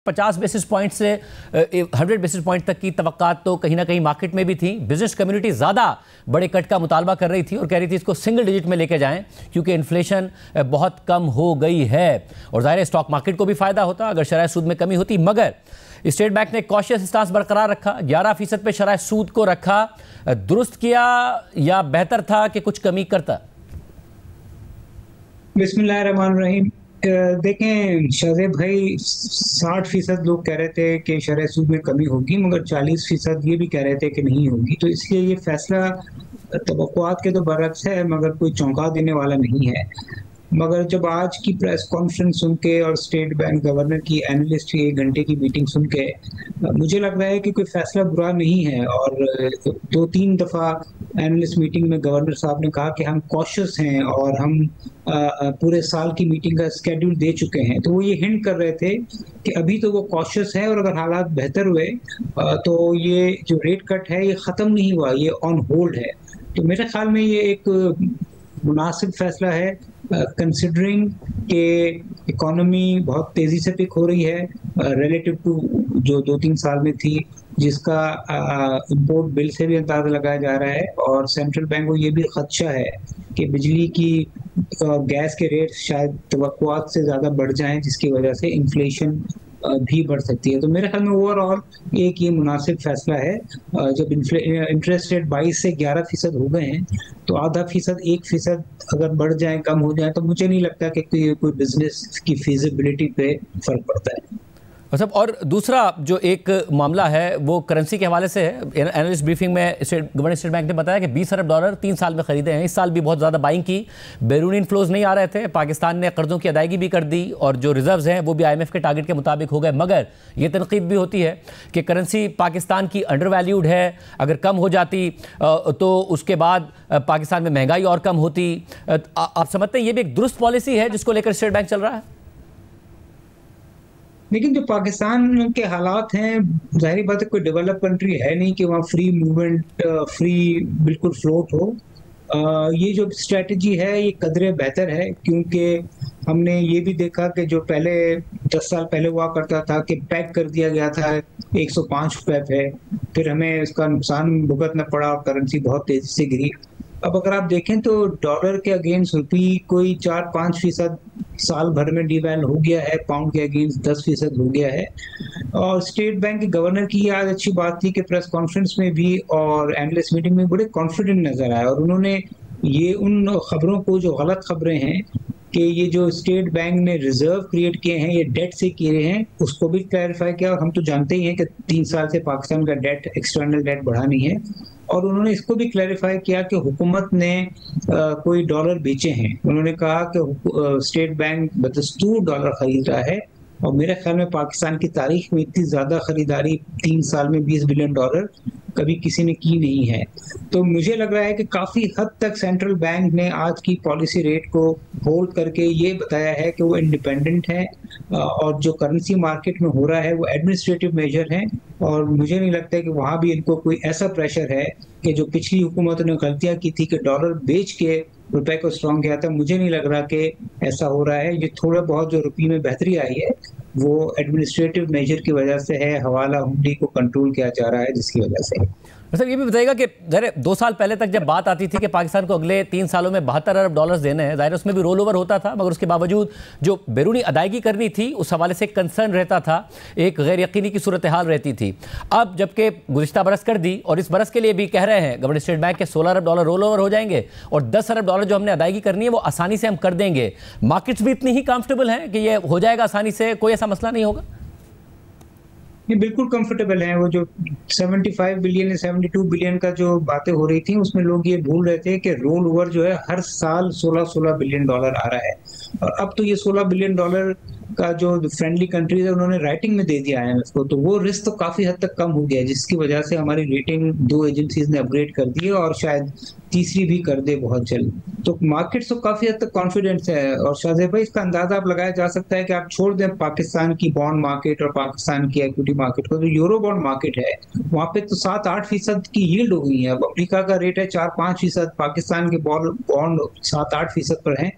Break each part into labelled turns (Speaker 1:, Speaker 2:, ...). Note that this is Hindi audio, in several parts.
Speaker 1: 50 बेसिस पॉइंट से 100 बेसिस पॉइंट तक की तवक्कात तो कहीं ना कहीं मार्केट में भी थी। बिजनेस कम्युनिटी ज़्यादा बड़े कट का मुतालबा कर रही थी और कह रही थी इसको सिंगल डिजिट में लेके जाएं क्योंकि इन्फ्लेशन बहुत कम हो गई है और ज़ाहिर है स्टॉक मार्केट को भी फ़ायदा होता अगर शरह सूद में कमी होती। मगर स्टेट बैंक ने कॉशियस स्टांस बरकरार रखा, 11% पे शरह सूद को रखा। दुरुस्त किया या बेहतर था कि कुछ कमी करता?
Speaker 2: बिस्मिल्लाहिर्रहमानिर्रहीम। देखें शाहज़ेब भाई, 60% लोग कह रहे थे कि शरह सूद में कमी होगी, मगर 40% ये भी कह रहे थे कि नहीं होगी। तो इसलिए ये फैसला तवक्कुआत के तो बरअक्स है, मगर कोई चौंका देने वाला नहीं है। मगर जब आज की प्रेस कॉन्फ्रेंस सुन के और स्टेट बैंक गवर्नर की एनालिस्ट की 1 घंटे की मीटिंग सुन के मुझे लग रहा है कि कोई फैसला बुरा नहीं है। और 2-3 दफ़ा एनालिस्ट मीटिंग में गवर्नर साहब ने कहा कि हम कॉशियस हैं और हम पूरे साल की मीटिंग का स्केड्यूल दे चुके हैं। तो वो ये हिंट कर रहे थे कि अभी तो वो कॉशियस है और अगर हालात बेहतर हुए तो ये जो रेट कट है ये ख़त्म नहीं हुआ, ये ऑन होल्ड है। तो मेरे ख्याल में ये एक मुनासिब फैसला है, कंसिडरिंग के इकोनॉमी बहुत तेज़ी से पिक हो रही है रिलेटिव टू जो 2-3 साल में थी, जिसका इम्पोर्ट बिल से भी अंदाज़ा लगाया जा रहा है। और सेंट्रल बैंक को ये भी खदशा है कि बिजली की गैस के रेट शायद तवक्कुआत से ज़्यादा बढ़ जाएं, जिसकी वजह से इन्फ्लेशन भी बढ़ सकती है। तो मेरे ख्याल में ओवरऑल एक ये मुनासिब फैसला है। जब इंटरेस्ट रेट 22 से 11% हो गए हैं तो आधा फीसद 1% अगर बढ़ जाए, कम हो जाए, तो मुझे नहीं लगता कि कोई बिजनेस की फीजिबिलिटी पे फर्क पड़ता है।
Speaker 1: और दूसरा जो एक मामला है वो करेंसी के हवाले से है। एनालिस्ट ब्रीफिंग में गवर्नर स्टेट बैंक ने बताया कि $20 अरब 3 साल में खरीदे हैं। इस साल भी बहुत ज़्यादा बाइंग की, बैरूनी इनफ्लोज नहीं आ रहे थे। पाकिस्तान ने कर्ज़ों की अदायगी भी कर दी और जो रिजर्व्स हैं वो भी IMF के टारगेट के मुताबिक हो गए। मगर ये तनकीद भी होती है कि करेंसी पाकिस्तान की अंडर वैल्यूड है, अगर कम हो जाती तो उसके बाद पाकिस्तान में महंगाई और कम होती। आप समझते हैं ये भी एक दुरुस्त पॉलिसी है जिसको लेकर स्टेट बैंक चल रहा है?
Speaker 2: लेकिन जो पाकिस्तान के हालात हैं, जाहिर बात है कोई डेवलप कंट्री है नहीं कि वहाँ फ्री मूवमेंट, फ्री बिल्कुल फ्लोट हो। ये जो स्ट्रेटजी है ये कदरे बेहतर है, क्योंकि हमने ये भी देखा कि जो पहले 10 साल पहले हुआ करता था कि पैक कर दिया गया था 105 रुपए पे, फिर हमें इसका नुकसान भुगतना पड़ा और करेंसी बहुत तेजी से गिरी। अब अगर आप देखें तो डॉलर के अगेंस्ट रुपी कोई 4-5% साल भर में डिवैल्यू हो गया है, पाउंड के अगेंस्ट 10% हो गया है। और स्टेट बैंक के गवर्नर की आज अच्छी बात थी कि प्रेस कॉन्फ्रेंस में भी और एनालिस्ट मीटिंग में बड़े कॉन्फिडेंट नजर आए और उन्होंने ये उन खबरों को जो गलत खबरें हैं कि ये जो स्टेट बैंक ने रिजर्व क्रिएट किए हैं ये डेट से किए हैं, उसको भी क्लैरिफाई किया। और हम तो जानते ही हैं कि 3 साल से पाकिस्तान का डेट, एक्सटर्नल डेट बढ़ा नहीं है। और उन्होंने इसको भी क्लैरिफाई किया कि हुकूमत ने कोई डॉलर बेचे हैं। उन्होंने कहा कि स्टेट बैंक बदस्तूर डॉलर खरीद रहा है और मेरे ख्याल में पाकिस्तान की तारीख में इतनी ज़्यादा खरीदारी 3 साल में $20 बिलियन कभी किसी ने की नहीं है। तो मुझे लग रहा है कि काफ़ी हद तक सेंट्रल बैंक ने आज की पॉलिसी रेट को होल्ड करके ये बताया है कि वो इंडिपेंडेंट है और जो करेंसी मार्केट में हो रहा है वो एडमिनिस्ट्रेटिव मेजर है। और मुझे नहीं लगता कि वहाँ भी इनको कोई ऐसा प्रेशर है कि जो पिछली हुकूमतों ने गलतियाँ की थी कि डॉलर बेच के रुपए को स्ट्रॉन्ग किया था, मुझे नहीं लग रहा कि ऐसा हो रहा है। ये थोड़ा बहुत जो रुपये में बेहतरी आई है वो एडमिनिस्ट्रेटिव मेजर की वजह से है, हवाला हुंडी को कंट्रोल किया जा रहा है जिसकी वजह से।
Speaker 1: मतलब ये भी बताइएगा कि ज़ाहिर 2 साल पहले तक जब बात आती थी कि पाकिस्तान को अगले 3 सालों में $72 अरब देने हैं, ज़ाहिर उसमें भी रोल ओवर होता था, मगर उसके बावजूद जो बैरूनी अदायगी करनी थी उस हवाले से कंसर्न रहता था, एक गैर यकीनी की सूरत हाल रहती थी। अब जबकि गुज़िश्ता बरस कर दी और इस बरस के लिए भी कह रहे हैं गवर्नर स्टेट बैंक के $16 अरब रोल ओवर हो जाएंगे और $10 अरब जो हमने अदायगी करनी है वो आसानी से हम कर देंगे। मार्केट्स भी इतनी ही कंफर्टेबल हैं कि ये हो जाएगा आसानी से, कोई ऐसा मसला नहीं होगा?
Speaker 2: ये बिल्कुल कंफर्टेबल है। वो जो 75 बिलियन या 72 बिलियन का जो बातें हो रही थी उसमें लोग ये भूल रहे थे कि रोल ओवर जो है हर साल $16 बिलियन आ रहा है। और अब तो ये $16 बिलियन का जो फ्रेंडली कंट्रीज है उन्होंने राइटिंग में दे दिया IMF को, तो वो रिस्क तो काफी हद तक कम हो गया, जिसकी वजह से हमारी रेटिंग 2 एजेंसीज ने अपग्रेड कर दी है और शायद तीसरी भी कर दे बहुत जल्द। तो मार्केट तो काफी हद तक कॉन्फिडेंस है। और शाहजेब भाई, इसका अंदाजा आप लगाया जा सकता है कि आप छोड़ दें पाकिस्तान की बॉन्ड मार्केट और पाकिस्तान की इक्विटी मार्केट को, जो यूरो बॉन्ड मार्केट है वहां पे तो 7-8% की यील्ड हो गई है। अब अमेरिका का रेट है 4-5%, पाकिस्तान के बॉन्ड 7-8% पर है।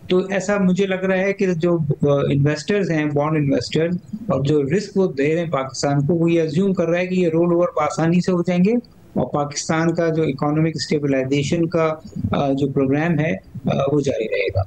Speaker 2: तो ऐसा मुझे लग रहा है कि जो इन्वेस्टर्स हैं, बॉन्ड इन्वेस्टर्स, और जो रिस्क वो दे रहे हैं पाकिस्तान को, वो ये अज्यूम कर रहा है कि ये रोल ओवर आसानी से हो जाएंगे और पाकिस्तान का जो इकोनॉमिक स्टेबलाइजेशन का जो प्रोग्राम है वो जारी रहेगा।